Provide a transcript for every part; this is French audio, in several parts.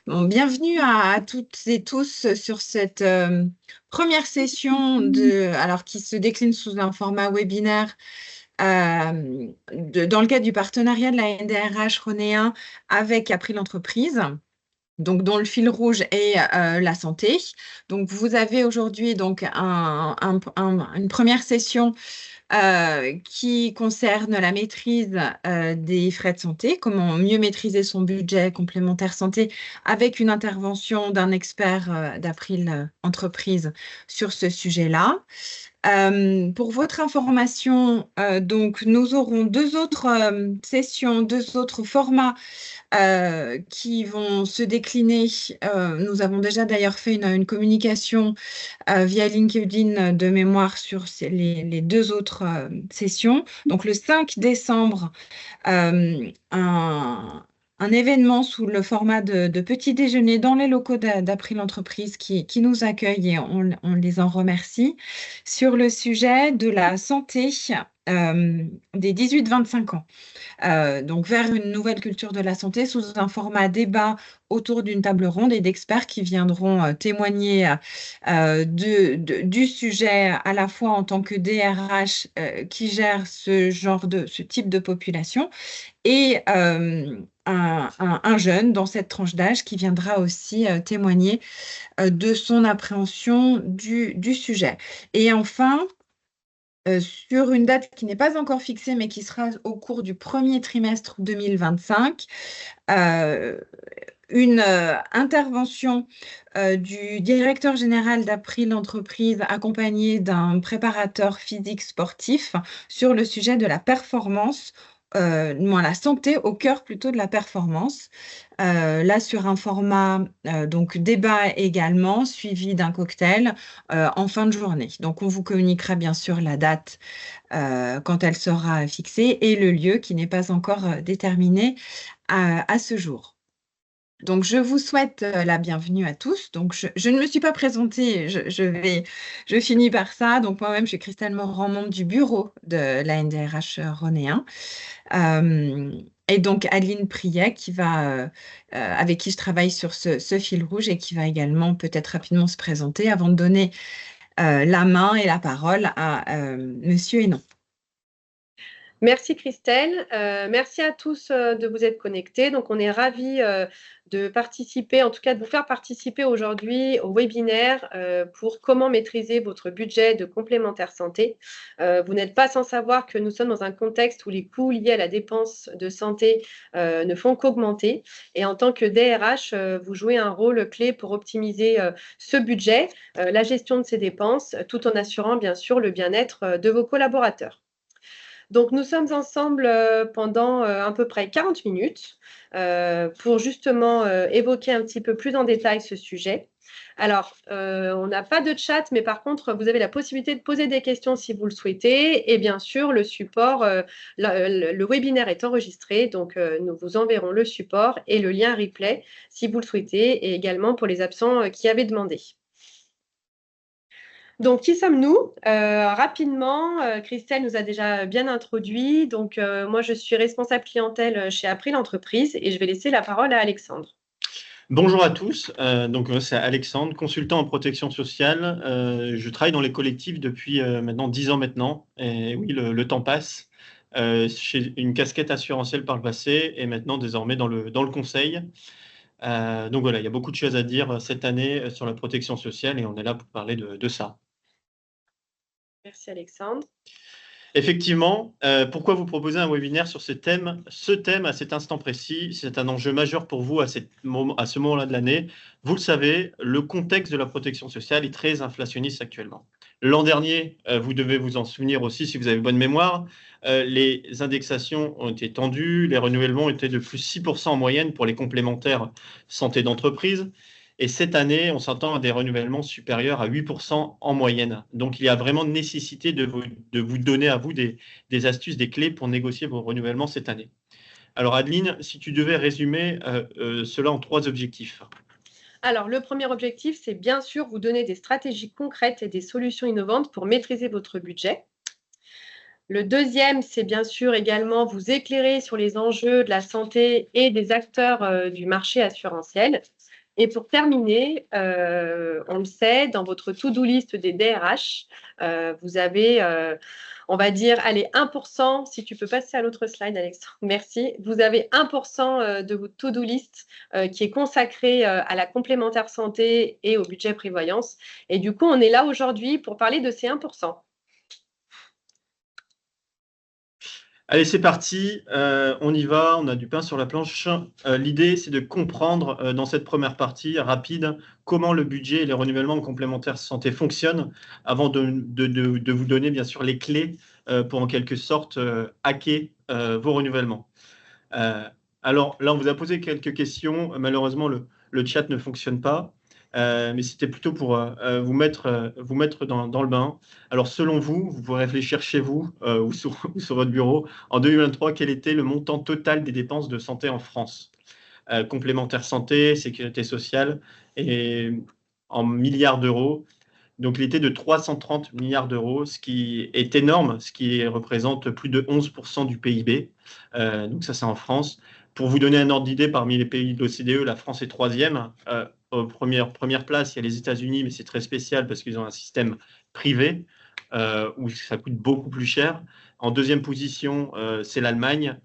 Bon, bienvenue à toutes et tous sur cette première session alors qui se décline sous un format webinaire dans le cadre du partenariat de la NDRH Renéen avec April Entreprise. Donc, dont le fil rouge est la santé. Donc, vous avez aujourd'hui donc une première session qui concerne la maîtrise des frais de santé, comment mieux maîtriser son budget complémentaire santé avec une intervention d'un expert d'April Entreprise sur ce sujet-là. Pour votre information, donc nous aurons deux autres sessions, deux autres formats qui vont se décliner. Nous avons déjà d'ailleurs fait une communication via LinkedIn de mémoire sur les deux autres sessions. Donc le 5 décembre, un événement sous le format de petit déjeuner dans les locaux d'April Entreprise qui nous accueille et on les en remercie sur le sujet de la santé des 18-25 ans. Donc vers une nouvelle culture de la santé sous un format débat autour d'une table ronde et d'experts qui viendront témoigner du sujet à la fois en tant que DRH qui gère ce type de population et un jeune dans cette tranche d'âge qui viendra aussi témoigner de son appréhension du sujet. Et enfin, sur une date qui n'est pas encore fixée, mais qui sera au cours du premier trimestre 2025, une intervention du directeur général d'April Entreprise accompagné d'un préparateur physique sportif sur le sujet de la performance, la santé au cœur plutôt de la performance. Là, sur un format donc débat également, suivi d'un cocktail en fin de journée. Donc, on vous communiquera bien sûr la date quand elle sera fixée et le lieu qui n'est pas encore déterminé à ce jour. Donc, je vous souhaite la bienvenue à tous. Donc, je ne me suis pas présentée, je finis par ça. Donc, moi-même, je suis Christelle Morand, membre du bureau de la NDRH Renéen. Et donc, Adeline Priet, avec qui je travaille sur ce fil rouge et qui va également peut-être rapidement se présenter avant de donner la main et la parole à Monsieur Hénon. Merci Christelle, merci à tous de vous être connectés. Donc on est ravis de participer, en tout cas de vous faire participer aujourd'hui au webinaire pour comment maîtriser votre budget de complémentaire santé. Vous n'êtes pas sans savoir que nous sommes dans un contexte où les coûts liés à la dépense de santé ne font qu'augmenter. Et en tant que DRH, vous jouez un rôle clé pour optimiser ce budget, la gestion de ces dépenses, tout en assurant bien sûr le bien-être de vos collaborateurs. Donc, nous sommes ensemble pendant à peu près 40 minutes pour justement évoquer un petit peu plus en détail ce sujet. Alors, on n'a pas de chat, mais par contre, vous avez la possibilité de poser des questions si vous le souhaitez. Et bien sûr, le support, le webinaire est enregistré, donc nous vous enverrons le support et le lien replay si vous le souhaitez, et également pour les absents qui avaient demandé. Donc, qui sommes-nous? Rapidement, Christelle nous a déjà bien introduit. Donc, moi, je suis responsable clientèle chez April Entreprise et je vais laisser la parole à Alexandre. Bonjour à tous, donc c'est Alexandre, consultant en protection sociale. Je travaille dans les collectifs depuis maintenant 10 ans maintenant. Et oui, le temps passe. J'ai une casquette assurantielle par le passé et maintenant désormais dans le conseil. Donc voilà, il y a beaucoup de choses à dire cette année sur la protection sociale et on est là pour parler de ça. Merci Alexandre. Effectivement, pourquoi vous proposer un webinaire sur ce thème? Ce thème, à cet instant précis, c'est un enjeu majeur pour vous à ce moment-là de l'année. Vous le savez, le contexte de la protection sociale est très inflationniste actuellement. L'an dernier, vous devez vous en souvenir aussi si vous avez bonne mémoire, les indexations ont été tendues, les renouvellements étaient de plus 6% en moyenne pour les complémentaires santé d'entreprise. Et cette année, on s'entend à des renouvellements supérieurs à 8% en moyenne. Donc, il y a vraiment nécessité de vous donner à vous des astuces, des clés pour négocier vos renouvellements cette année. Alors, Adeline, si tu devais résumer cela en 3 objectifs. Alors, le premier objectif, c'est bien sûr vous donner des stratégies concrètes et des solutions innovantes pour maîtriser votre budget. Le deuxième, c'est bien sûr également vous éclairer sur les enjeux de la santé et des acteurs du marché assurantiel. Et pour terminer, on le sait, dans votre to-do list des DRH, vous avez, on va dire, allez, 1%, si tu peux passer à l'autre slide, Alexandre, merci. Vous avez 1% de votre to-do list qui est consacré à la complémentaire santé et au budget prévoyance. Et du coup, on est là aujourd'hui pour parler de ces 1%. Allez, c'est parti, on y va, on a du pain sur la planche. L'idée, c'est de comprendre dans cette première partie rapide comment le budget et les renouvellements complémentaires santé fonctionnent avant de vous donner bien sûr les clés pour en quelque sorte hacker vos renouvellements. Alors là, on vous a posé quelques questions. Malheureusement, le chat ne fonctionne pas. Mais c'était plutôt pour vous mettre dans le bain. Alors, selon vous, vous pouvez réfléchir chez vous ou sur votre bureau. En 2023, quel était le montant total des dépenses de santé en France? Complémentaire santé, sécurité sociale, et en milliards d'euros. Donc, il était de 330 milliards d'euros, ce qui est énorme, ce qui représente plus de 11% du PIB. Donc, ça, c'est en France. Pour vous donner un ordre d'idée, parmi les pays de l'OCDE, la France est troisième. Première place, il y a les États-Unis, mais c'est très spécial parce qu'ils ont un système privé où ça coûte beaucoup plus cher. En deuxième position, c'est l'Allemagne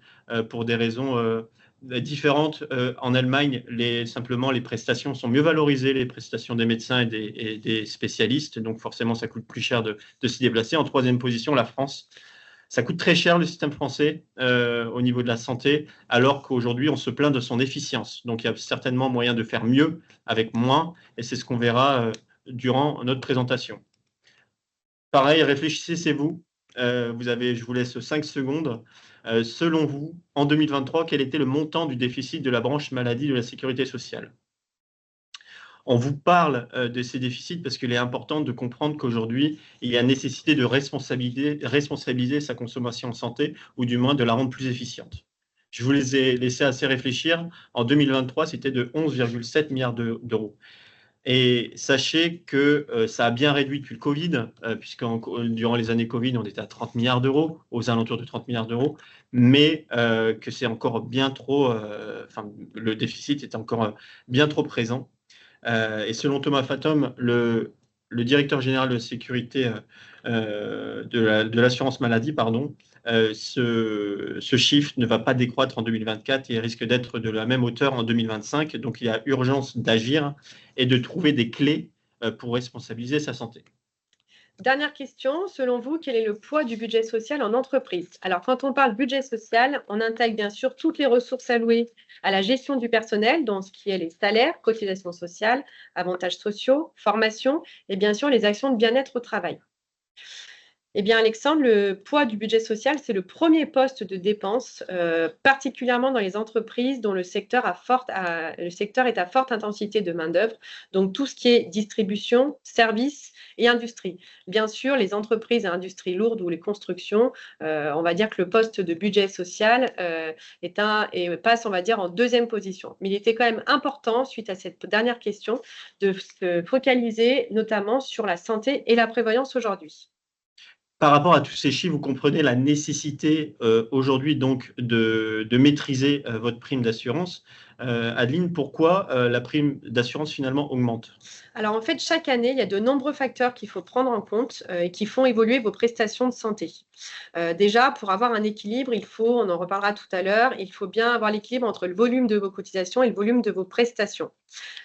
pour des raisons différentes. En Allemagne, simplement, les prestations sont mieux valorisées, les prestations des médecins et des spécialistes, donc forcément, ça coûte plus cher de s'y déplacer. En troisième position, la France. Ça coûte très cher le système français au niveau de la santé, alors qu'aujourd'hui, on se plaint de son efficience. Donc, il y a certainement moyen de faire mieux avec moins, et c'est ce qu'on verra durant notre présentation. Pareil, réfléchissez, c'est vous. Je vous laisse 5 secondes. Selon vous, en 2023, quel était le montant du déficit de la branche maladie de la sécurité sociale? On vous parle de ces déficits parce qu'il est important de comprendre qu'aujourd'hui, il y a nécessité de responsabiliser sa consommation en santé, ou du moins de la rendre plus efficiente. Je vous les ai laissés assez réfléchir. En 2023, c'était de 11,7 milliards d'euros. Et sachez que ça a bien réduit depuis le Covid, puisque durant les années Covid, on était à 30 milliards d'euros, aux alentours de 30 milliards d'euros, mais que c'est encore bien trop, le déficit est encore bien trop présent. Et selon Thomas Fattom, le directeur général de sécurité de l'assurance maladie, ce chiffre ne va pas décroître en 2024 et risque d'être de la même hauteur en 2025. Donc, il y a urgence d'agir et de trouver des clés pour responsabiliser sa santé. Dernière question, selon vous, quel est le poids du budget social en entreprise? Alors, quand on parle budget social, on intègre bien sûr toutes les ressources allouées à la gestion du personnel, dans ce qui est les salaires, cotisations sociales, avantages sociaux, formation et bien sûr les actions de bien-être au travail. Eh bien, Alexandre, le poids du budget social, c'est le premier poste de dépense, particulièrement dans les entreprises dont le secteur est à forte intensité de main-d'œuvre, donc tout ce qui est distribution, services et industrie. Bien sûr, les entreprises et industries lourdes ou les constructions, on va dire que le poste de budget social passe, on va dire, en deuxième position. Mais il était quand même important, suite à cette dernière question, de se focaliser notamment sur la santé et la prévoyance aujourd'hui. Par rapport à tous ces chiffres, vous comprenez la nécessité aujourd'hui donc de maîtriser votre prime d'assurance. Adeline, pourquoi la prime d'assurance finalement augmente? Alors en fait, chaque année, il y a de nombreux facteurs qu'il faut prendre en compte et qui font évoluer vos prestations de santé. Déjà, pour avoir un équilibre, on en reparlera tout à l'heure, il faut bien avoir l'équilibre entre le volume de vos cotisations et le volume de vos prestations.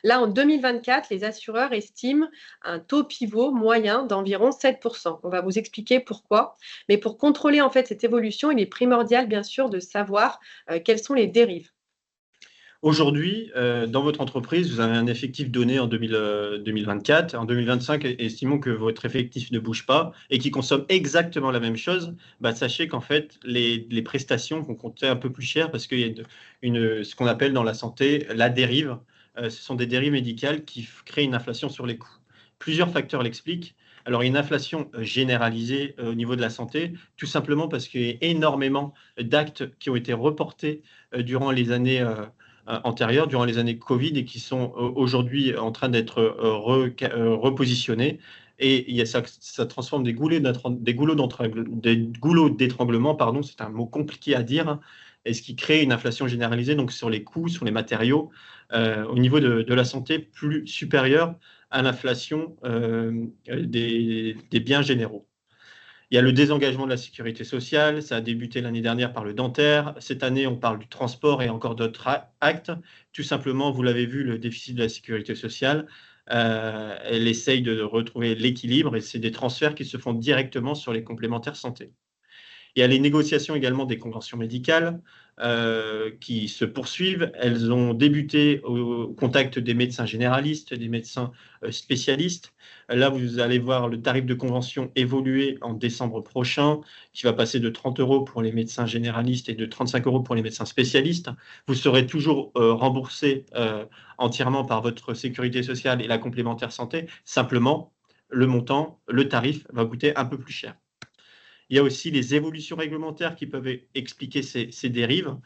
Là, en 2024, les assureurs estiment un taux pivot moyen d'environ 7%. On va vous expliquer pourquoi. Mais pour contrôler en fait cette évolution, il est primordial bien sûr de savoir quelles sont les dérives. Aujourd'hui, dans votre entreprise, vous avez un effectif donné en 2024. En 2025, estimons que votre effectif ne bouge pas et qu'il consomme exactement la même chose. Sachez qu'en fait, les prestations vont compter un peu plus cher parce qu'il y a ce qu'on appelle dans la santé la dérive. Ce sont des dérives médicales qui créent une inflation sur les coûts. Plusieurs facteurs l'expliquent. Alors, une inflation généralisée au niveau de la santé, tout simplement parce qu'il y a énormément d'actes qui ont été reportés durant les années antérieures, durant les années Covid, et qui sont aujourd'hui en train d'être repositionnés. Et ça transforme des goulots d'étranglement, c'est un mot compliqué à dire, et ce qui crée une inflation généralisée donc sur les coûts, sur les matériaux, au niveau de la santé plus supérieure à l'inflation des biens généraux. Il y a le désengagement de la sécurité sociale, ça a débuté l'année dernière par le dentaire. Cette année, on parle du transport et encore d'autres actes. Tout simplement, vous l'avez vu, le déficit de la sécurité sociale, elle essaye de retrouver l'équilibre et c'est des transferts qui se font directement sur les complémentaires santé. Il y a les négociations également des conventions médicales qui se poursuivent. Elles ont débuté au contact des médecins généralistes, des médecins spécialistes. Là, vous allez voir le tarif de convention évoluer en décembre prochain, qui va passer de 30 € pour les médecins généralistes et de 35 € pour les médecins spécialistes. Vous serez toujours remboursé entièrement par votre sécurité sociale et la complémentaire santé. Simplement, le montant, le tarif va coûter un peu plus cher. Il y a aussi les évolutions réglementaires qui peuvent expliquer ces dérives.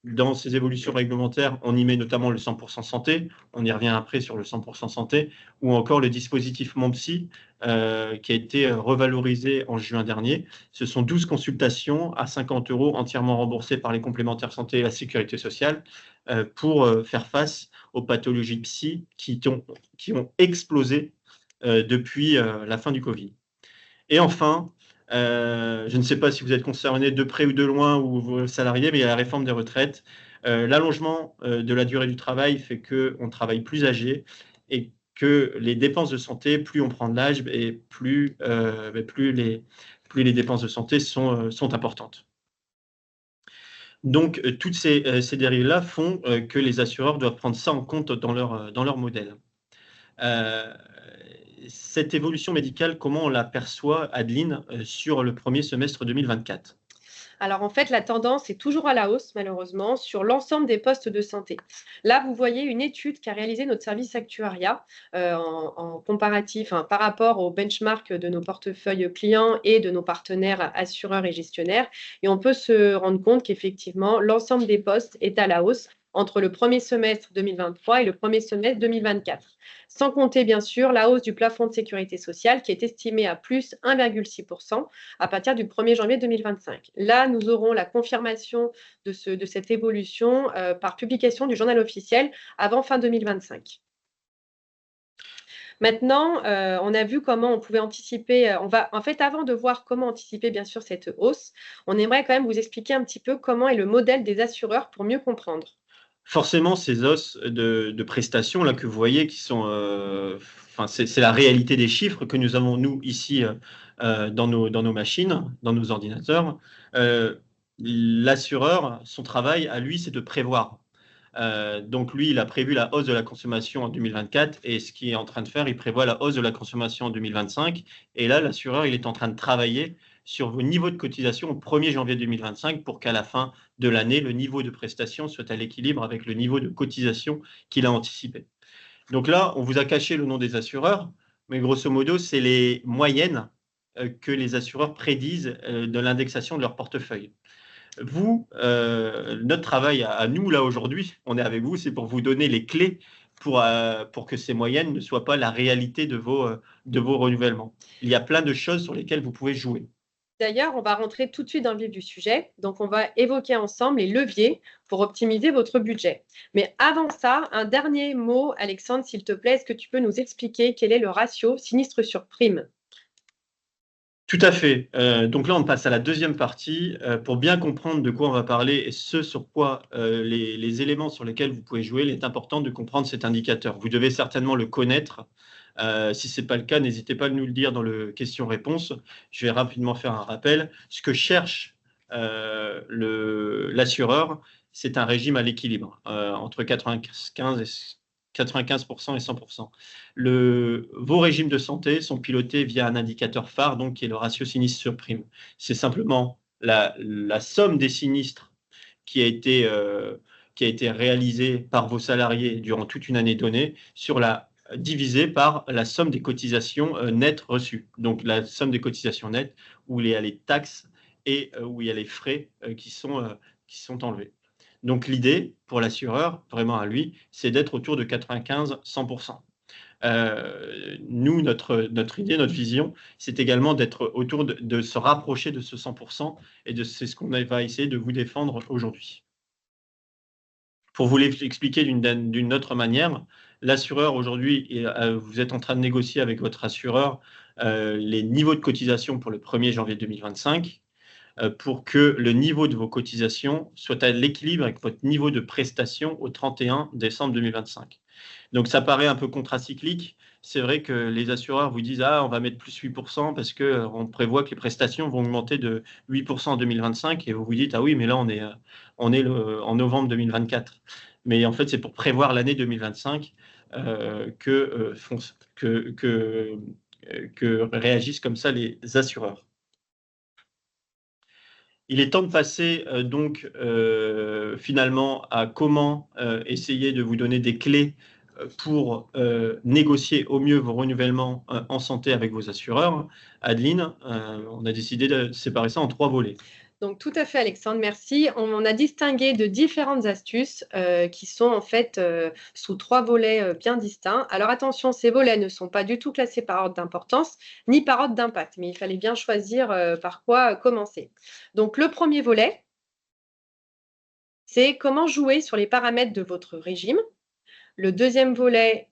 Dans ces évolutions réglementaires, on y met notamment le 100% santé, on y revient après sur le 100% santé, ou encore le dispositif Mon Psy, qui a été revalorisé en juin dernier. Ce sont 12 consultations à 50 € entièrement remboursées par les complémentaires santé et la sécurité sociale pour faire face aux pathologies psy qui ont explosé depuis la fin du Covid. Et enfin, je ne sais pas si vous êtes concerné de près ou de loin ou vos salariés, mais il y a la réforme des retraites. L'allongement de la durée du travail fait qu'on travaille plus âgé et que les dépenses de santé, plus on prend de l'âge et plus les dépenses de santé sont importantes. Donc, toutes ces dérives-là font que les assureurs doivent prendre ça en compte dans leur modèle. Cette évolution médicale, comment on l'aperçoit, Adeline, sur le premier semestre 2024? Alors en fait, la tendance est toujours à la hausse, malheureusement, sur l'ensemble des postes de santé. Là, vous voyez une étude qu'a réalisée notre service actuariat en comparatif par rapport au benchmark de nos portefeuilles clients et de nos partenaires assureurs et gestionnaires. Et on peut se rendre compte qu'effectivement, l'ensemble des postes est à la hausse entre le premier semestre 2023 et le premier semestre 2024. Sans compter bien sûr la hausse du plafond de sécurité sociale qui est estimé à plus 1,6% à partir du 1er janvier 2025. Là, nous aurons la confirmation de cette évolution par publication du journal officiel avant fin 2025. Maintenant, on a vu comment on pouvait anticiper. En fait, avant de voir comment anticiper, bien sûr, cette hausse, on aimerait quand même vous expliquer un petit peu comment est le modèle des assureurs pour mieux comprendre. Forcément, ces hausses de prestations là que vous voyez qui sont, c'est la réalité des chiffres que nous avons nous ici dans nos machines, dans nos ordinateurs. L'assureur, son travail à lui, c'est de prévoir. Donc lui, il a prévu la hausse de la consommation en 2024 et ce qu'il est en train de faire, il prévoit la hausse de la consommation en 2025. Et là, l'assureur, il est en train de travailler sur vos niveaux de cotisation au 1er janvier 2025 pour qu'à la fin de l'année, le niveau de prestation soit à l'équilibre avec le niveau de cotisation qu'il a anticipé. Donc là, on vous a caché le nom des assureurs, mais grosso modo, c'est les moyennes que les assureurs prédisent de l'indexation de leur portefeuille. Vous, notre travail à nous, là, aujourd'hui, on est avec vous, c'est pour vous donner les clés pour que ces moyennes ne soient pas la réalité de vos renouvellements. Il y a plein de choses sur lesquelles vous pouvez jouer. D'ailleurs, on va rentrer tout de suite dans le vif du sujet. Donc, on va évoquer ensemble les leviers pour optimiser votre budget. Mais avant ça, un dernier mot, Alexandre, s'il te plaît, est-ce que tu peux nous expliquer quel est le ratio sinistre sur prime? Tout à fait. Donc là, on passe à la deuxième partie. Pour bien comprendre de quoi on va parler et ce sur quoi les éléments sur lesquels vous pouvez jouer, il est important de comprendre cet indicateur. Vous devez certainement le connaître. Si ce n'est pas le cas, n'hésitez pas à nous le dire dans le question-réponse. Je vais rapidement faire un rappel. Ce que cherche l'assureur, c'est un régime à l'équilibre, entre 95% et 100%. Vos régimes de santé sont pilotés via un indicateur phare, donc, qui est le ratio sinistre sur prime. C'est simplement la somme des sinistres qui a été réalisée par vos salariés durant toute une année donnée divisé par la somme des cotisations nettes reçues. Donc, la somme des cotisations nettes où il y a les taxes et où il y a les frais qui sont enlevés. Donc, l'idée pour l'assureur, vraiment à lui, c'est d'être autour de 95-100%. Nous, notre idée, notre vision, c'est également d'être autour de se rapprocher de ce 100%, et c'est ce qu'on va essayer de vous défendre aujourd'hui. Pour vous l'expliquer d'une autre manière, l'assureur aujourd'hui, vous êtes en train de négocier avec votre assureur les niveaux de cotisation pour le 1er janvier 2025, pour que le niveau de vos cotisations soit à l'équilibre avec votre niveau de prestation au 31 décembre 2025. Donc, ça paraît un peu contracyclique. C'est vrai que les assureurs vous disent « Ah, on va mettre plus 8% parce qu'on prévoit que les prestations vont augmenter de 8% en 2025 », et vous vous dites « Ah oui, mais là, on est en novembre 2024 ». Mais en fait, c'est pour prévoir l'année 2025 que réagissent comme ça les assureurs. Il est temps de passer donc finalement à comment essayer de vous donner des clés pour négocier au mieux vos renouvellements en santé avec vos assureurs. Adeline, on a décidé de séparer ça en 3 volets. Donc, tout à fait, Alexandre, merci. On a distingué de différentes astuces qui sont en fait sous 3 volets bien distincts. Alors, attention, ces volets ne sont pas du tout classés par ordre d'importance ni par ordre d'impact, mais il fallait bien choisir par quoi commencer. Donc, le premier volet, c'est comment jouer sur les paramètres de votre régime. Le deuxième volet,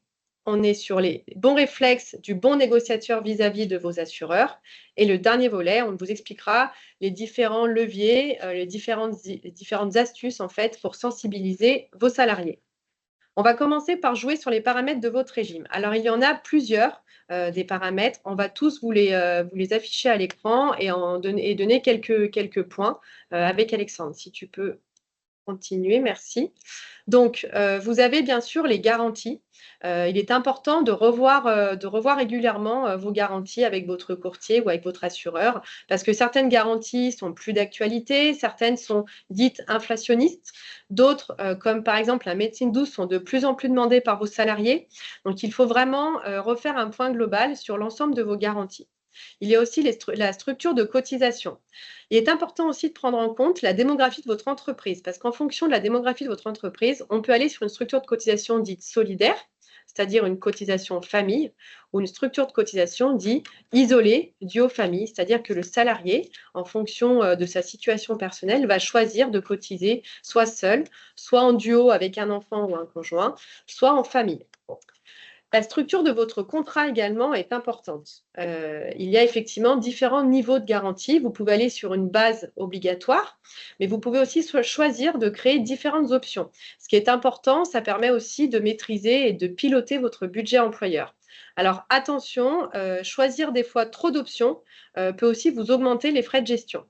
on est sur les bons réflexes du bon négociateur vis-à-vis de vos assureurs. Et le dernier volet, on vous expliquera les différents leviers, les différentes astuces en fait pour sensibiliser vos salariés. On va commencer par jouer sur les paramètres de votre régime. Alors, il y en a plusieurs des paramètres. On va tous vous les afficher à l'écran et donner quelques points avec Alexandre. Si tu peux continuer, merci. Donc, vous avez bien sûr les garanties. Il est important de revoir régulièrement vos garanties avec votre courtier ou avec votre assureur, parce que certaines garanties sont plus d'actualité, certaines sont dites inflationnistes, d'autres, comme par exemple la médecine douce, sont de plus en plus demandées par vos salariés. Donc, il faut vraiment refaire un point global sur l'ensemble de vos garanties. Il y a aussi la structure de cotisation. Il est important aussi de prendre en compte la démographie de votre entreprise, parce qu'en fonction de la démographie de votre entreprise, on peut aller sur une structure de cotisation dite solidaire, c'est-à-dire une cotisation famille, ou une structure de cotisation dite isolée, duo-famille, c'est-à-dire que le salarié, en fonction de sa situation personnelle, va choisir de cotiser soit seul, soit en duo avec un enfant ou un conjoint, soit en famille. La structure de votre contrat également est importante. Il y a effectivement différents niveaux de garantie. Vous pouvez aller sur une base obligatoire, mais vous pouvez aussi choisir de créer différentes options. Ce qui est important, ça permet aussi de maîtriser et de piloter votre budget employeur. Alors attention, choisir des fois trop d'options peut aussi vous augmenter les frais de gestion.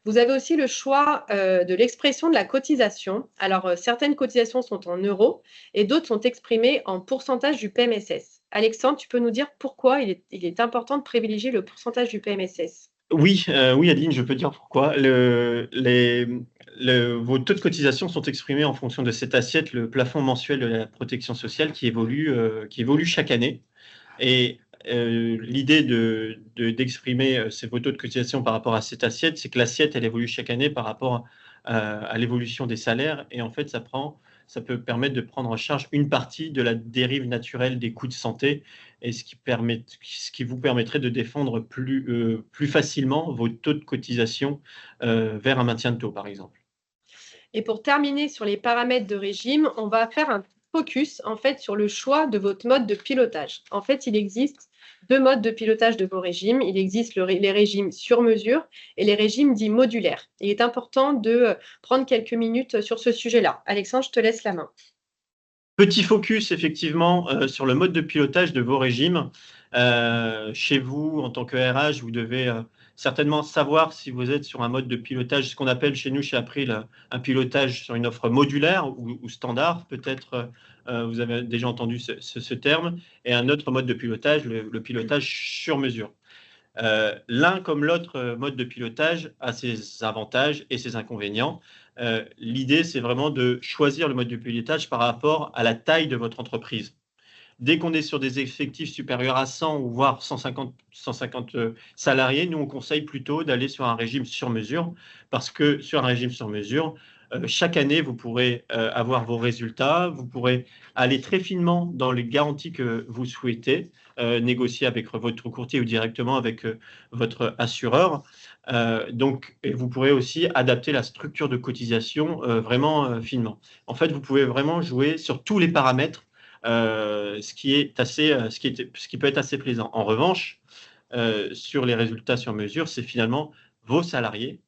Vous avez aussi le choix de l'expression de la cotisation. Alors, certaines cotisations sont en euros et d'autres sont exprimées en pourcentage du PMSS. Alexandre, tu peux nous dire pourquoi il est important de privilégier le pourcentage du PMSS? Oui, Adeline, je peux dire pourquoi. Vos taux de cotisation sont exprimés en fonction de cette assiette, le plafond mensuel de la protection sociale qui évolue chaque année. Et l'idée d'exprimer vos taux de cotisation par rapport à cette assiette, c'est que l'assiette, elle évolue chaque année par rapport à l'évolution des salaires. Et en fait, ça peut permettre de prendre en charge une partie de la dérive naturelle des coûts de santé, et ce qui vous permettrait de défendre plus facilement vos taux de cotisation vers un maintien de taux, par exemple. Et pour terminer sur les paramètres de régime, on va faire un focus en fait sur le choix de votre mode de pilotage. En fait, il existe 2 modes de pilotage de vos régimes. Il existe les régimes sur mesure et les régimes dits modulaires. Il est important de prendre quelques minutes sur ce sujet-là. Alexandre, je te laisse la main. Petit focus effectivement sur le mode de pilotage de vos régimes. Chez vous, en tant que RH, vous devez certainement savoir si vous êtes sur un mode de pilotage, ce qu'on appelle chez nous, chez April, un pilotage sur une offre modulaire ou standard. Peut-être vous avez déjà entendu ce terme. Et un autre mode de pilotage, le pilotage sur mesure. L'un comme l'autre mode de pilotage a ses avantages et ses inconvénients. L'idée, c'est vraiment de choisir le mode de pilotage par rapport à la taille de votre entreprise. Dès qu'on est sur des effectifs supérieurs à 100 ou voire 150 salariés, nous, on conseille plutôt d'aller sur un régime sur mesure, parce que sur un régime sur mesure, chaque année, vous pourrez avoir vos résultats, vous pourrez aller très finement dans les garanties que vous souhaitez, négocier avec votre courtier ou directement avec votre assureur. Donc, et vous pourrez aussi adapter la structure de cotisation vraiment finement. En fait, vous pouvez vraiment jouer sur tous les paramètres, ce qui peut être assez plaisant. En revanche, sur les résultats sur mesure, c'est finalement vos salariés,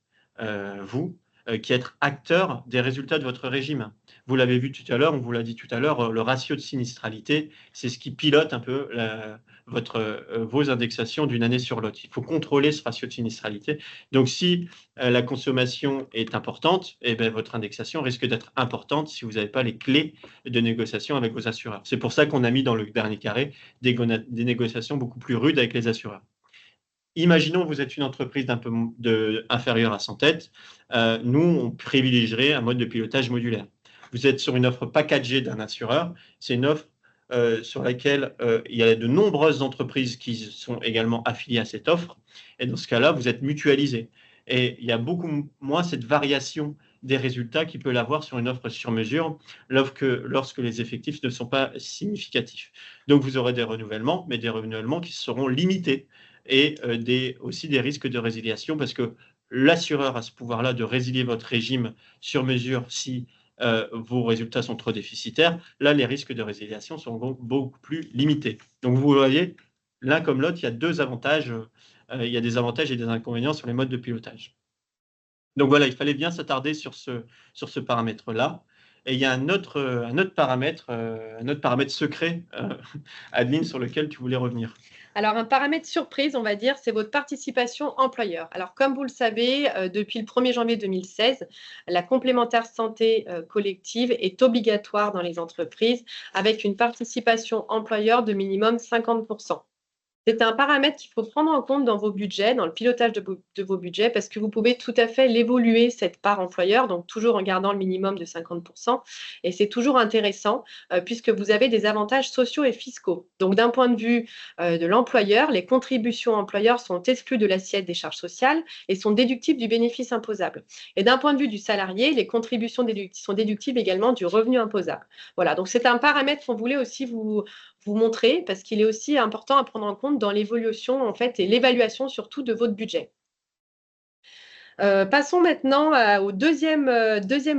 vous, qui êtes acteurs des résultats de votre régime. Vous l'avez vu tout à l'heure, on vous l'a dit tout à l'heure, le ratio de sinistralité, c'est ce qui pilote un peu vos indexations d'une année sur l'autre. Il faut contrôler ce ratio de sinistralité. Donc, si la consommation est importante, eh bien, votre indexation risque d'être importante si vous n'avez pas les clés de négociation avec vos assureurs. C'est pour ça qu'on a mis dans le dernier carré des négociations beaucoup plus rudes avec les assureurs. Imaginons que vous êtes une entreprise inférieure à 100 têtes. Nous, on privilégierait un mode de pilotage modulaire. Vous êtes sur une offre packagée d'un assureur. C'est une offre sur laquelle il y a de nombreuses entreprises qui sont également affiliées à cette offre. Et dans ce cas-là, vous êtes mutualisé. Et il y a beaucoup moins cette variation des résultats qu'il peut l'avoir sur une offre sur mesure lorsque les effectifs ne sont pas significatifs. Donc, vous aurez des renouvellements, mais des renouvellements qui seront limités et aussi des risques de résiliation parce que l'assureur a ce pouvoir-là de résilier votre régime sur mesure si vos résultats sont trop déficitaires. Là, les risques de résiliation sont beaucoup plus limités. Donc, vous voyez, l'un comme l'autre, il y a deux avantages. Il y a des avantages et des inconvénients sur les modes de pilotage. Donc voilà, il fallait bien s'attarder sur ce paramètre-là. Et il y a un autre paramètre secret, Adeline, sur lequel tu voulais revenir. Alors, un paramètre surprise, on va dire, c'est votre participation employeur. Alors, comme vous le savez, depuis le 1er janvier 2016, la complémentaire santé collective est obligatoire dans les entreprises avec une participation employeur de minimum 50%. C'est un paramètre qu'il faut prendre en compte dans vos budgets, dans le pilotage de vos budgets, parce que vous pouvez tout à fait l'évoluer, cette part employeur, donc toujours en gardant le minimum de 50%. Et c'est toujours intéressant puisque vous avez des avantages sociaux et fiscaux. Donc d'un point de vue de l'employeur, les contributions employeurs sont exclues de l'assiette des charges sociales et sont déductibles du bénéfice imposable. Et d'un point de vue du salarié, les contributions sont déductibles également du revenu imposable. Voilà, donc c'est un paramètre qu'on voulait aussi vous montrer parce qu'il est aussi important à prendre en compte dans l'évolution en fait et l'évaluation surtout de votre budget. Passons maintenant au deuxième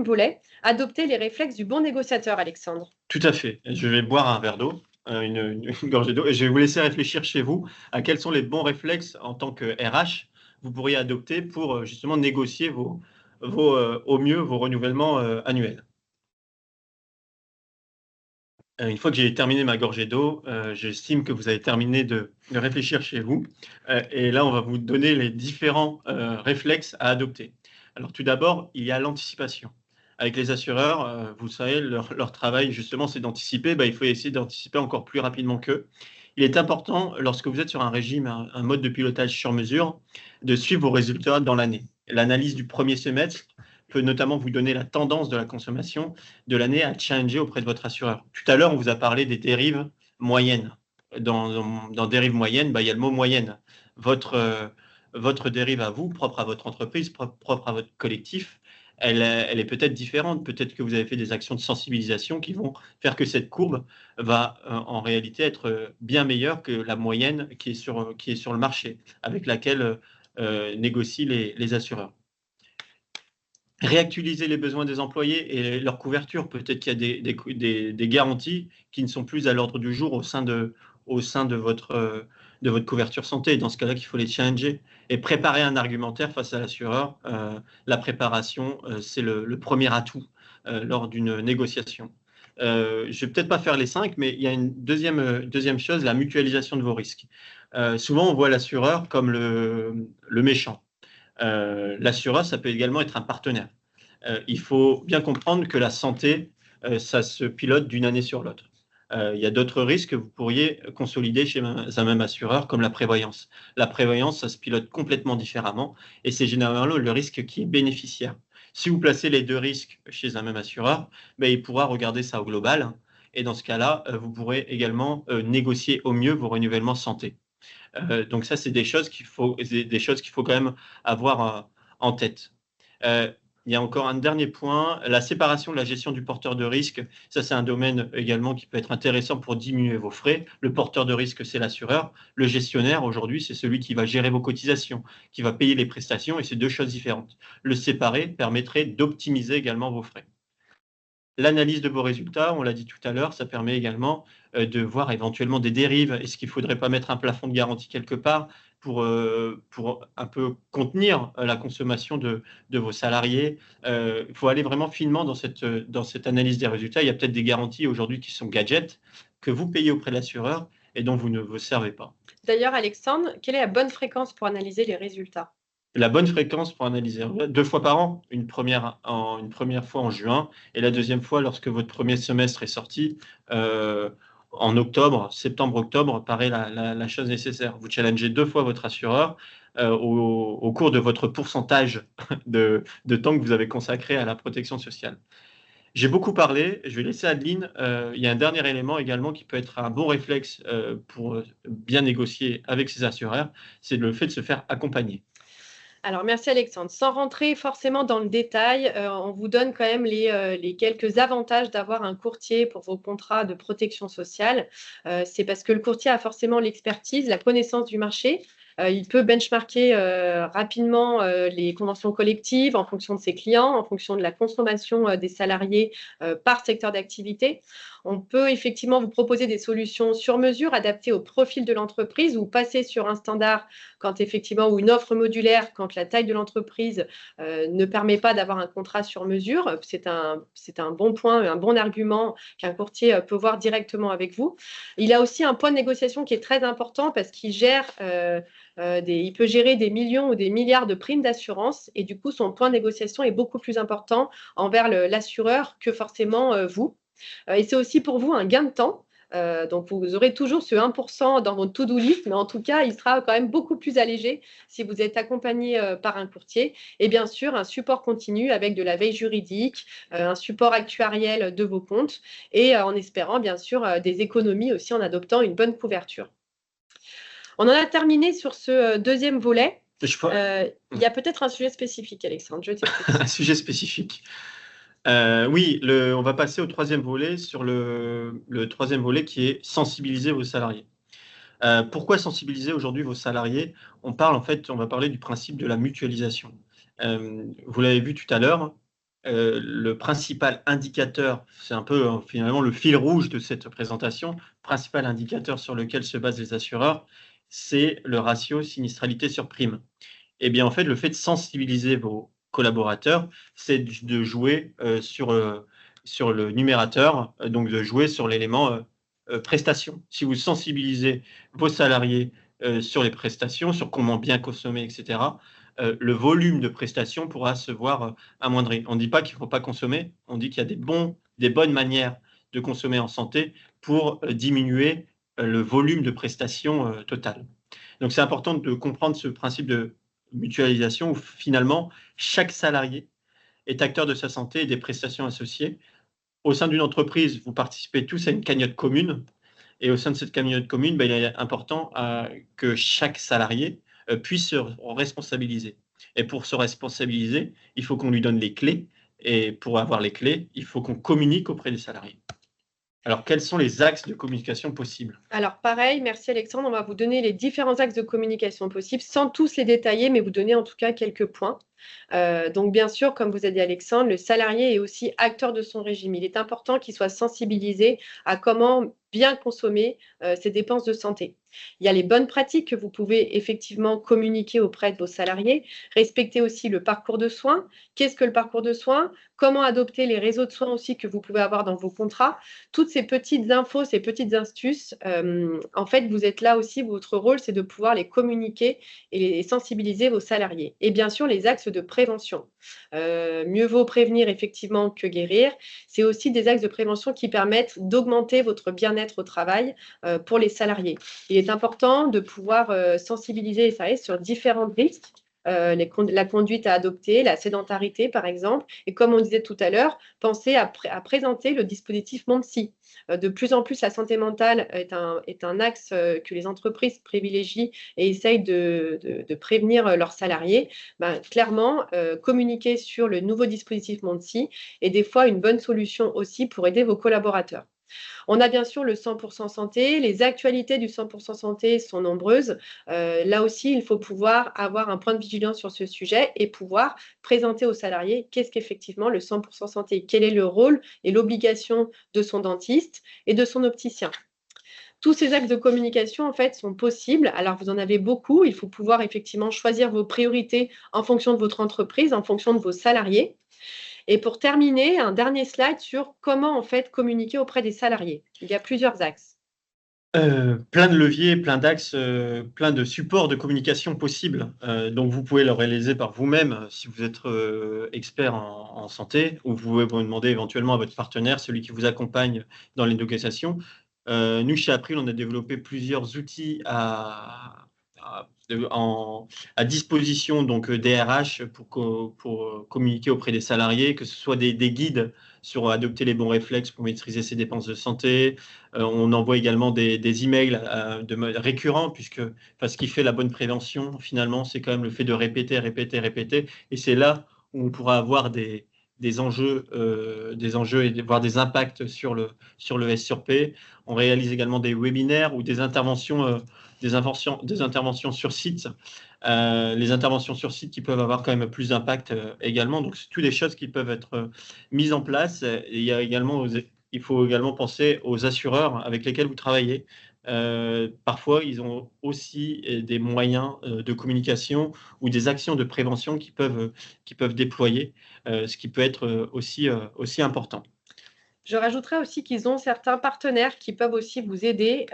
volet, adopter les réflexes du bon négociateur, Alexandre. Tout à fait. Je vais boire un verre d'eau, une gorgée d'eau, et je vais vous laisser réfléchir chez vous à quels sont les bons réflexes en tant que RH vous pourriez adopter pour justement négocier au mieux vos renouvellements annuels. Une fois que j'ai terminé ma gorgée d'eau, j'estime que vous avez terminé de réfléchir chez vous. Et là, on va vous donner les différents réflexes à adopter. Alors, tout d'abord, il y a l'anticipation. Avec les assureurs, vous savez, leur travail, justement, c'est d'anticiper. Il faut essayer d'anticiper encore plus rapidement qu'eux. Il est important, lorsque vous êtes sur un régime, un mode de pilotage sur mesure, de suivre vos résultats dans l'année. L'analyse du premier semestre peut notamment vous donner la tendance de la consommation de l'année à challenger auprès de votre assureur. Tout à l'heure, on vous a parlé des dérives moyennes. Dans dérives moyennes, il y a le mot moyenne. Votre dérive à vous, propre à votre entreprise, propre à votre collectif, elle est peut-être différente. Peut-être que vous avez fait des actions de sensibilisation qui vont faire que cette courbe va en réalité être bien meilleure que la moyenne qui est sur le marché, avec laquelle négocient les assureurs. Réactualiser les besoins des employés et leur couverture. Peut-être qu'il y a des garanties qui ne sont plus à l'ordre du jour au sein de votre couverture santé. Dans ce cas-là, qu'il faut les challenger et préparer un argumentaire face à l'assureur. La préparation, c'est le premier atout lors d'une négociation. Je ne vais peut-être pas faire les 5, mais il y a une deuxième chose, la mutualisation de vos risques. Souvent, on voit l'assureur comme le méchant. L'assureur, ça peut également être un partenaire. Il faut bien comprendre que la santé, ça se pilote d'une année sur l'autre. Il y a d'autres risques que vous pourriez consolider chez un même assureur, comme la prévoyance. La prévoyance, ça se pilote complètement différemment et c'est généralement le risque qui est bénéficiaire. Si vous placez les deux risques chez un même assureur, il pourra regarder ça au global et dans ce cas-là, vous pourrez également négocier au mieux vos renouvellements santé. Donc ça, c'est des choses qu'il faut quand même avoir en tête. il y a encore un dernier point, la séparation de la gestion du porteur de risque. Ça, c'est un domaine également qui peut être intéressant pour diminuer vos frais. Le porteur de risque, c'est l'assureur. Le gestionnaire, aujourd'hui, c'est celui qui va gérer vos cotisations, qui va payer les prestations, et c'est deux choses différentes. Le séparer permettrait d'optimiser également vos frais. L'analyse de vos résultats, on l'a dit tout à l'heure, ça permet également de voir éventuellement des dérives. Est-ce qu'il ne faudrait pas mettre un plafond de garantie quelque part pour un peu contenir la consommation de vos salariés? Il faut aller vraiment finement dans cette analyse des résultats. Il y a peut-être des garanties aujourd'hui qui sont gadgets, que vous payez auprès de l'assureur et dont vous ne vous servez pas. D'ailleurs, Alexandre, quelle est la bonne fréquence pour analyser les résultats? La bonne fréquence pour analyser 2 fois par an, une première fois en juin et la deuxième fois lorsque votre premier semestre est sorti, en octobre, septembre-octobre paraît la chose nécessaire. Vous challengez 2 fois votre assureur au cours de votre pourcentage de temps que vous avez consacré à la protection sociale. J'ai beaucoup parlé, je vais laisser Adeline. Il y a un dernier élément également qui peut être un bon réflexe pour bien négocier avec ses assureurs, c'est le fait de se faire accompagner. Alors, merci Alexandre. Sans rentrer forcément dans le détail, on vous donne quand même les quelques avantages d'avoir un courtier pour vos contrats de protection sociale. C'est parce que le courtier a forcément l'expertise, la connaissance du marché. Il peut benchmarker rapidement les conventions collectives en fonction de ses clients, en fonction de la consommation des salariés par secteur d'activité. On peut effectivement vous proposer des solutions sur mesure adaptées au profil de l'entreprise ou passer sur un standard quand effectivement ou une offre modulaire quand la taille de l'entreprise ne permet pas d'avoir un contrat sur mesure. C'est un bon point, un bon argument qu'un courtier peut voir directement avec vous. Il a aussi un point de négociation qui est très important parce qu'il gère il peut gérer des millions ou des milliards de primes d'assurance et du coup, son point de négociation est beaucoup plus important envers l'assureur que forcément vous. Et c'est aussi pour vous un gain de temps. Donc, vous aurez toujours ce 1% dans votre to-do list, mais en tout cas, il sera quand même beaucoup plus allégé si vous êtes accompagné par un courtier. Et bien sûr, un support continu avec de la veille juridique, un support actuariel de vos comptes et en espérant bien sûr des économies aussi en adoptant une bonne couverture. On en a terminé sur ce deuxième volet. Il y a peut-être un sujet spécifique, Alexandre. Je t'écoute. Un sujet spécifique. Oui, on va passer au troisième volet, sur le troisième volet qui est sensibiliser vos salariés. Pourquoi sensibiliser aujourd'hui vos salariés? On va parler du principe de la mutualisation. Vous l'avez vu tout à l'heure, le principal indicateur, c'est un peu finalement le fil rouge de cette présentation, principal indicateur sur lequel se basent les assureurs, c'est le ratio sinistralité sur prime. Eh bien, en fait, le fait de sensibiliser vos collaborateurs, c'est de jouer sur le numérateur, donc de jouer sur l'élément prestations. Si vous sensibilisez vos salariés sur les prestations, sur comment bien consommer, etc., le volume de prestations pourra se voir amoindri. On ne dit pas qu'il ne faut pas consommer, on dit qu'il y a des bonnes manières de consommer en santé pour diminuer le volume de prestations totales. Donc, c'est important de comprendre ce principe de mutualisation où finalement, chaque salarié est acteur de sa santé et des prestations associées. Au sein d'une entreprise, vous participez tous à une cagnotte commune. Et au sein de cette cagnotte commune, il est important que chaque salarié puisse se responsabiliser. Et pour se responsabiliser, il faut qu'on lui donne les clés. Et pour avoir les clés, il faut qu'on communique auprès des salariés. Alors, quels sont les axes de communication possibles? Alors, pareil, merci Alexandre. On va vous donner les différents axes de communication possibles, sans tous les détailler, mais vous donner en tout cas quelques points. Donc, bien sûr, comme vous a dit Alexandre, le salarié est aussi acteur de son régime. Il est important qu'il soit sensibilisé à comment bien consommer ses dépenses de santé. Il y a les bonnes pratiques que vous pouvez effectivement communiquer auprès de vos salariés. Respecter aussi le parcours de soins. Qu'est-ce que le parcours de soins? Comment adopter les réseaux de soins aussi que vous pouvez avoir dans vos contrats? Toutes ces petites infos, ces petites astuces, en fait, vous êtes là aussi, votre rôle, c'est de pouvoir les communiquer et sensibiliser vos salariés. Et bien sûr, les axes de prévention. Mieux vaut prévenir effectivement que guérir. C'est aussi des axes de prévention qui permettent d'augmenter votre bien-être au travail pour les salariés. Il est important de pouvoir sensibiliser les salariés sur différents risques la conduite à adopter, la sédentarité par exemple. Et comme on disait tout à l'heure, penser à présenter le dispositif Monsi. De plus en plus, la santé mentale est un axe que les entreprises privilégient et essayent de prévenir leurs salariés. Clairement, communiquer sur le nouveau dispositif Monsi est des fois une bonne solution aussi pour aider vos collaborateurs. On a bien sûr le 100% santé. Les actualités du 100% santé sont nombreuses. Là aussi, il faut pouvoir avoir un point de vigilance sur ce sujet et pouvoir présenter aux salariés qu'est-ce qu'effectivement le 100% santé, quel est le rôle et l'obligation de son dentiste et de son opticien. Tous ces axes de communication, en fait, sont possibles. Alors, vous en avez beaucoup. Il faut pouvoir effectivement choisir vos priorités en fonction de votre entreprise, en fonction de vos salariés. Et pour terminer, un dernier slide sur comment, en fait, communiquer auprès des salariés. Il y a plusieurs axes. Plein de leviers, plein d'axes, plein de supports de communication possibles. Donc, vous pouvez le réaliser par vous-même si vous êtes expert en santé, ou vous pouvez vous demander éventuellement à votre partenaire, celui qui vous accompagne dans les négociations. Nous, chez April, on a développé plusieurs outils à disposition donc des RH pour communiquer auprès des salariés, que ce soit des guides sur adopter les bons réflexes pour maîtriser ses dépenses de santé. On envoie également des emails récurrents, puisque ce qui fait la bonne prévention, finalement, c'est quand même le fait de répéter, répéter, répéter. Et c'est là où on pourra avoir des enjeux et voir des impacts sur le S sur P. On réalise également des webinaires ou des interventions sur site. Les interventions sur site qui peuvent avoir quand même plus d'impact également. Donc, c'est toutes des choses qui peuvent être mises en place. Et il faut également penser aux assureurs avec lesquels vous travaillez. Parfois, ils ont aussi des moyens de communication ou des actions de prévention qui peuvent déployer, ce qui peut être aussi important. Je rajouterais aussi qu'ils ont certains partenaires qui peuvent aussi vous aider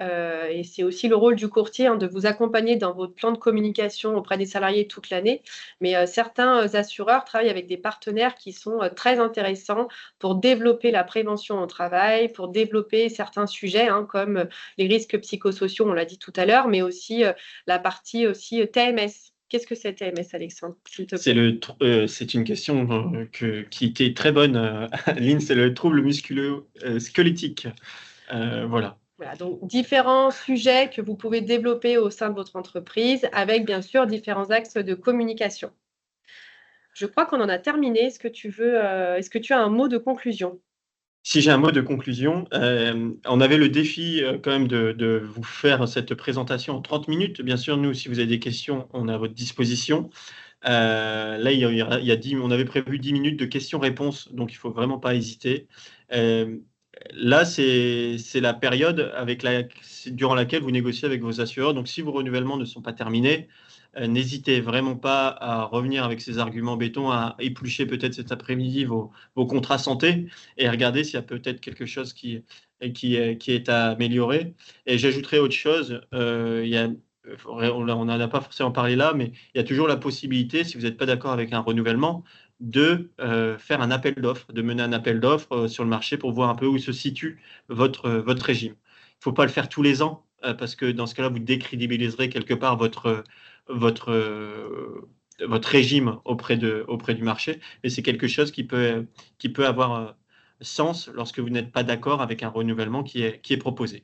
et c'est aussi le rôle du courtier de vous accompagner dans votre plan de communication auprès des salariés toute l'année. Mais certains assureurs travaillent avec des partenaires qui sont très intéressants pour développer la prévention au travail, pour développer certains sujets comme les risques psychosociaux, on l'a dit tout à l'heure, mais aussi la partie aussi TMS. Qu'est-ce que c'est TMS, Alexandre, s'il te plaît? C'est une question qui était très bonne, Aline. C'est le trouble musculo-squelettique. Voilà. Voilà, donc différents sujets que vous pouvez développer au sein de votre entreprise avec bien sûr différents axes de communication. Je crois qu'on en a terminé. Est-ce que tu as un mot de conclusion? Si j'ai un mot de conclusion, on avait le défi quand même de vous faire cette présentation en 30 minutes. Bien sûr, nous, si vous avez des questions, on est à votre disposition. Là, on avait prévu 10 minutes de questions-réponses, donc il ne faut vraiment pas hésiter. Là, c'est la période durant laquelle vous négociez avec vos assureurs. Donc, si vos renouvellements ne sont pas terminés, n'hésitez vraiment pas à revenir avec ces arguments béton, à éplucher peut-être cet après-midi vos contrats santé et regarder s'il y a peut-être quelque chose qui est à améliorer. Et j'ajouterai autre chose, on n'en a pas forcément parlé là, mais il y a toujours la possibilité, si vous n'êtes pas d'accord avec un renouvellement, de faire un appel d'offres, de mener un appel d'offres sur le marché pour voir un peu où se situe votre régime. Il ne faut pas le faire tous les ans, parce que dans ce cas-là, vous décrédibiliserez quelque part votre régime auprès du marché, mais c'est quelque chose qui peut avoir sens lorsque vous n'êtes pas d'accord avec un renouvellement qui est proposé.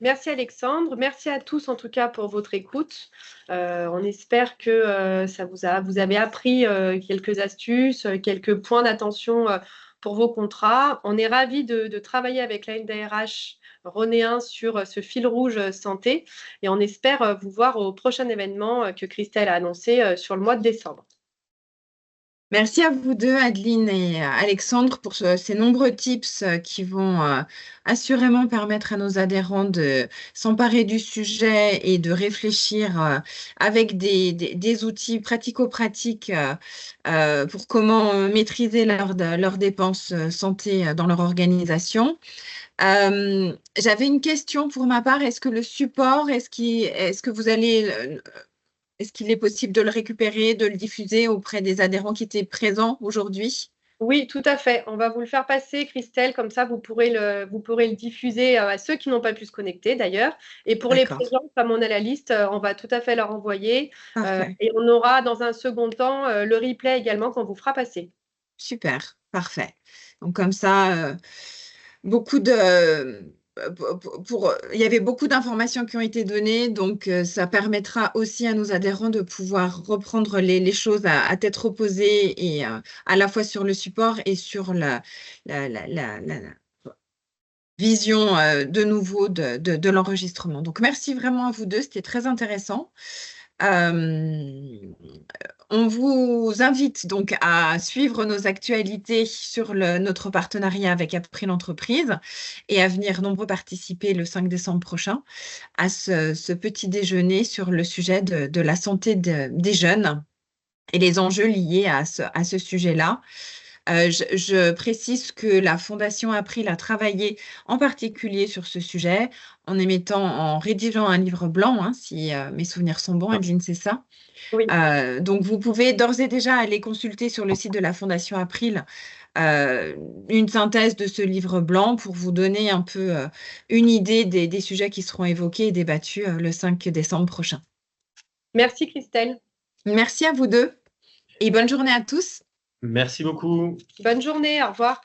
Merci Alexandre, merci à tous en tout cas pour votre écoute. On espère que vous avez appris quelques astuces, quelques points d'attention pour vos contrats. On est ravis de travailler avec la NDRH Ronéen sur ce fil rouge santé et on espère vous voir au prochain événement que Christelle a annoncé sur le mois de décembre. Merci à vous deux, Adeline et Alexandre, pour ces nombreux tips qui vont assurément permettre à nos adhérents de s'emparer du sujet et de réfléchir avec des outils pratico-pratiques pour comment maîtriser leurs dépenses santé dans leur organisation. J'avais une question pour ma part. Est-ce que le support, est-ce qu'il est possible de le récupérer, de le diffuser auprès des adhérents qui étaient présents aujourd'hui? Oui, tout à fait. On va vous le faire passer, Christelle, comme ça vous pourrez le diffuser à ceux qui n'ont pas pu se connecter d'ailleurs. Et pour les D'accord, présents, comme on a la liste, on va tout à fait leur envoyer. parfait. Et on aura dans un second temps le replay également qu'on vous fera passer. Super, parfait. Donc comme ça, beaucoup de il y avait beaucoup d'informations qui ont été données, donc ça permettra aussi à nos adhérents de pouvoir reprendre les choses à tête reposée et à la fois sur le support et sur la vision de nouveau de l'enregistrement. Donc merci vraiment à vous deux, c'était très intéressant. Euh, on vous invite donc à suivre nos actualités sur notre partenariat avec April Entreprise et à venir nombreux participer le 5 décembre prochain à ce petit déjeuner sur le sujet de la santé des jeunes et les enjeux liés à ce sujet-là. Je précise que la Fondation April a travaillé en particulier sur ce sujet en rédigeant un livre blanc, hein, si mes souvenirs sont bons, Adeline, c'est ça? Oui. Donc, vous pouvez d'ores et déjà aller consulter sur le site de la Fondation April une synthèse de ce livre blanc pour vous donner un peu une idée des sujets qui seront évoqués et débattus le 5 décembre prochain. Merci, Christelle. Merci à vous deux et bonne journée à tous. Merci beaucoup. Bonne journée, au revoir.